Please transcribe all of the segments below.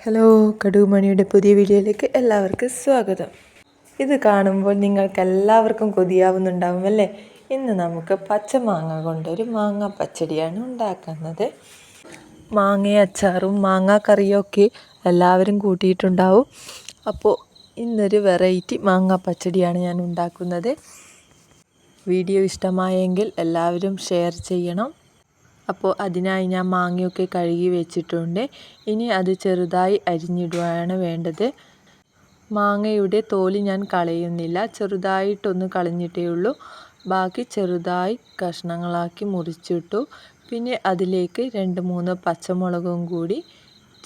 Hello, കടുകുമണിയുടെ പുതിയ വീഡിയോയിലേക്ക് എല്ലാവർക്കും സ്വാഗതം. ഇത് കാണുമ്പോൾ നിങ്ങൾക്ക് എല്ലാവർക്കും കൊതിയാവുന്നുണ്ടാവും അല്ലേ? ഇന്ന് നമുക്ക് പച്ചമാങ്ങ കൊണ്ടൊരു മാങ്ങ പച്ചടിയാണ് ഉണ്ടാക്കുന്നത്. മാങ്ങ അച്ചാറും മാങ്ങ കറിയൊക്കെ എല്ലാവരും കൂട്ടിയിട്ടുണ്ടാവും. അപ്പോൾ ഇന്നൊരു വെറൈറ്റി മാങ്ങ പച്ചടിയാണ് ഞാൻ ഉണ്ടാക്കുന്നത്. വീഡിയോ ഇഷ്ടമായെങ്കിൽ എല്ലാവരും ഷെയർ ചെയ്യണം. അപ്പോൾ അതിനായി ഞാൻ മാങ്ങയൊക്കെ കഴുകി വെച്ചിട്ടുണ്ട്. ഇനി അത് ചെറുതായി അരിഞ്ഞിടുകയാണ് വേണ്ടത്. മാങ്ങയുടെ തോല് ഞാൻ കളയുന്നില്ല, ചെറുതായിട്ടൊന്ന് കളഞ്ഞിട്ടേ ഉള്ളൂ. ബാക്കി ചെറുതായി കഷ്ണങ്ങളാക്കി മുറിച്ചിട്ടു. പിന്നെ അതിലേക്ക് 2-3 പച്ചമുളകും കൂടി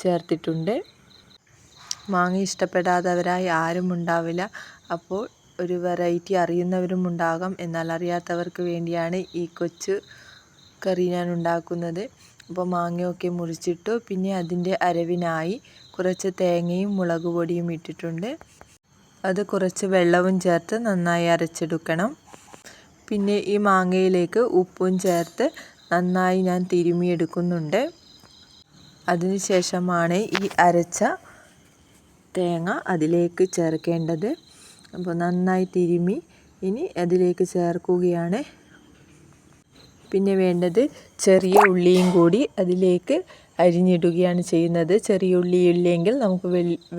ചേർത്തിട്ടുണ്ട്. മാങ്ങ ഇഷ്ടപ്പെടാത്തവരായി ആരും ഉണ്ടാവില്ല. അപ്പോൾ ഒരു വെറൈറ്റി അറിയുന്നവരും ഉണ്ടാകാം. എന്നാൽ അറിയാത്തവർക്ക് വേണ്ടിയാണ് ഈ കൊച്ചു കറി ഞാൻ ഉണ്ടാക്കുന്നത്. അപ്പോൾ മാങ്ങയൊക്കെ മുറിച്ചിട്ടു. പിന്നെ അതിൻ്റെ അരവിനായി കുറച്ച് തേങ്ങയും മുളക് പൊടിയും ഇട്ടിട്ടുണ്ട്. അത് കുറച്ച് വെള്ളവും ചേർത്ത് നന്നായി അരച്ചെടുക്കണം. പിന്നെ ഈ മാങ്ങയിലേക്ക് ഉപ്പും ചേർത്ത് നന്നായി ഞാൻ തിരുമിയെടുക്കുന്നുണ്ട്. അതിനുശേഷമാണ് ഈ അരച്ച തേങ്ങ അതിലേക്ക് ചേർക്കേണ്ടത്. അപ്പോൾ നന്നായി തിരുമി ഇനി അതിലേക്ക് ചേർക്കുകയാണ്. പിന്നെ വേണ്ടത് ചെറിയ ഉള്ളിയും കൂടി അതിലേക്ക് അരിഞ്ഞിടുകയാണ് ചെയ്യുന്നത്. ചെറിയ ഉള്ളി ഇല്ലെങ്കിൽ നമുക്ക്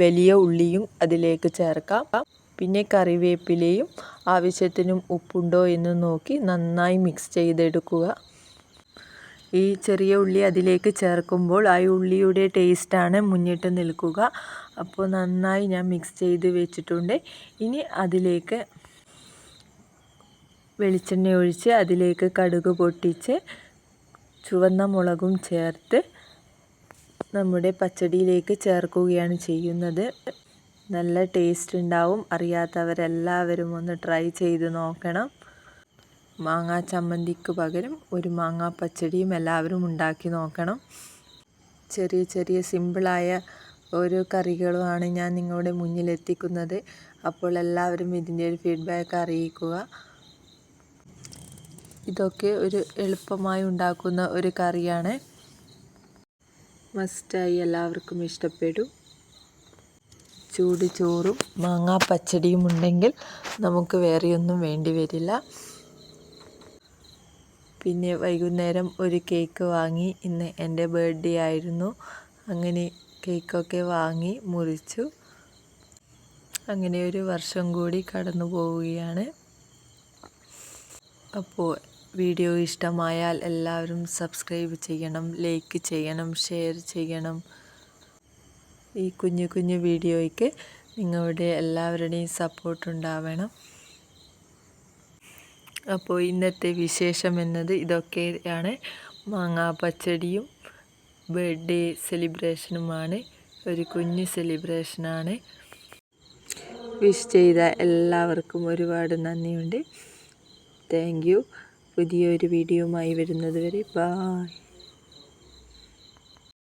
വലിയ ഉള്ളിയും അതിലേക്ക് ചേർക്കാം. പിന്നെ കറിവേപ്പിലയും ആവശ്യത്തിനും ഉപ്പുണ്ടോ എന്ന് നോക്കി നന്നായി മിക്സ് ചെയ്തെടുക്കുക. ഈ ചെറിയ ഉള്ളി അതിലേക്ക് ചേർക്കുമ്പോൾ ആ ഉള്ളിയുടെ ടേസ്റ്റാണ് മുന്നിട്ട് നിൽക്കുക. അപ്പോൾ നന്നായി ഞാൻ മിക്സ് ചെയ്ത് വെച്ചിട്ടുണ്ട്. ഇനി അതിലേക്ക് വെളിച്ചെണ്ണ ഒഴിച്ച് അതിലേക്ക് കടുക് പൊട്ടിച്ച് ചുവന്ന മുളകും ചേർത്ത് നമ്മുടെ പച്ചടിയിലേക്ക് ചേർക്കുകയാണ് ചെയ്യുന്നത്. നല്ല ടേസ്റ്റ് ഉണ്ടാവും. അറിയാത്തവരെല്ലാവരും ഒന്ന് ട്രൈ ചെയ്ത് നോക്കണം. മാങ്ങാ ചമ്മന്തിക്ക് പകരം ഒരു മാങ്ങാ പച്ചടിയും എല്ലാവരും ഉണ്ടാക്കി നോക്കണം. ചെറിയ ചെറിയ സിമ്പിളായ ഓരോ കറികളുമാണ് ഞാൻ നിങ്ങളുടെ മുന്നിൽ എത്തിക്കുന്നത്. അപ്പോൾ എല്ലാവരും ഇതിൻ്റെ ഒരു ഫീഡ്ബാക്ക് അറിയിക്കുക. ഇതൊക്കെ ഒരു എളുപ്പമായി ഉണ്ടാക്കുന്ന ഒരു കറിയാണ്. മസ്റ്റായി എല്ലാവർക്കും ഇഷ്ടപ്പെടും. ചൂട് ചോറും മാങ്ങാ പച്ചടിയും ഉണ്ടെങ്കിൽ നമുക്ക് വേറെയൊന്നും വേണ്ടി വരില്ല. പിന്നെ വൈകുന്നേരം ഒരു കേക്ക് വാങ്ങി. ഇന്ന് എൻ്റെ ബർത്ത്ഡേ ആയിരുന്നു. അങ്ങനെ കേക്കൊക്കെ വാങ്ങി മുറിച്ചു. അങ്ങനെ ഒരു വർഷം കൂടി കടന്നു പോവുകയാണ്. അപ്പോൾ വീഡിയോ ഇഷ്ടമായാൽ എല്ലാവരും സബ്സ്ക്രൈബ് ചെയ്യണം, ലൈക്ക് ചെയ്യണം, ഷെയർ ചെയ്യണം. ഈ കുഞ്ഞു കുഞ്ഞു വീഡിയോയ്ക്ക് നിങ്ങളുടെ എല്ലാവരുടെയും സപ്പോർട്ട് ഉണ്ടാവണം. അപ്പോൾ ഇന്നത്തെ വിശേഷം എന്നത് ഇതൊക്കെയാണ്. മാങ്ങാ പച്ചടിയും ബർത്ത്ഡേ സെലിബ്രേഷനുമാണ്. ഒരു കുഞ്ഞു സെലിബ്രേഷനാണ്. വിഷ് ചെയ്ത എല്ലാവർക്കും ഒരുപാട് നന്ദിയുണ്ട്. Thank you. പുതിയൊരു വീഡിയോയുമായി വരുന്നത് വരെ ബൈ.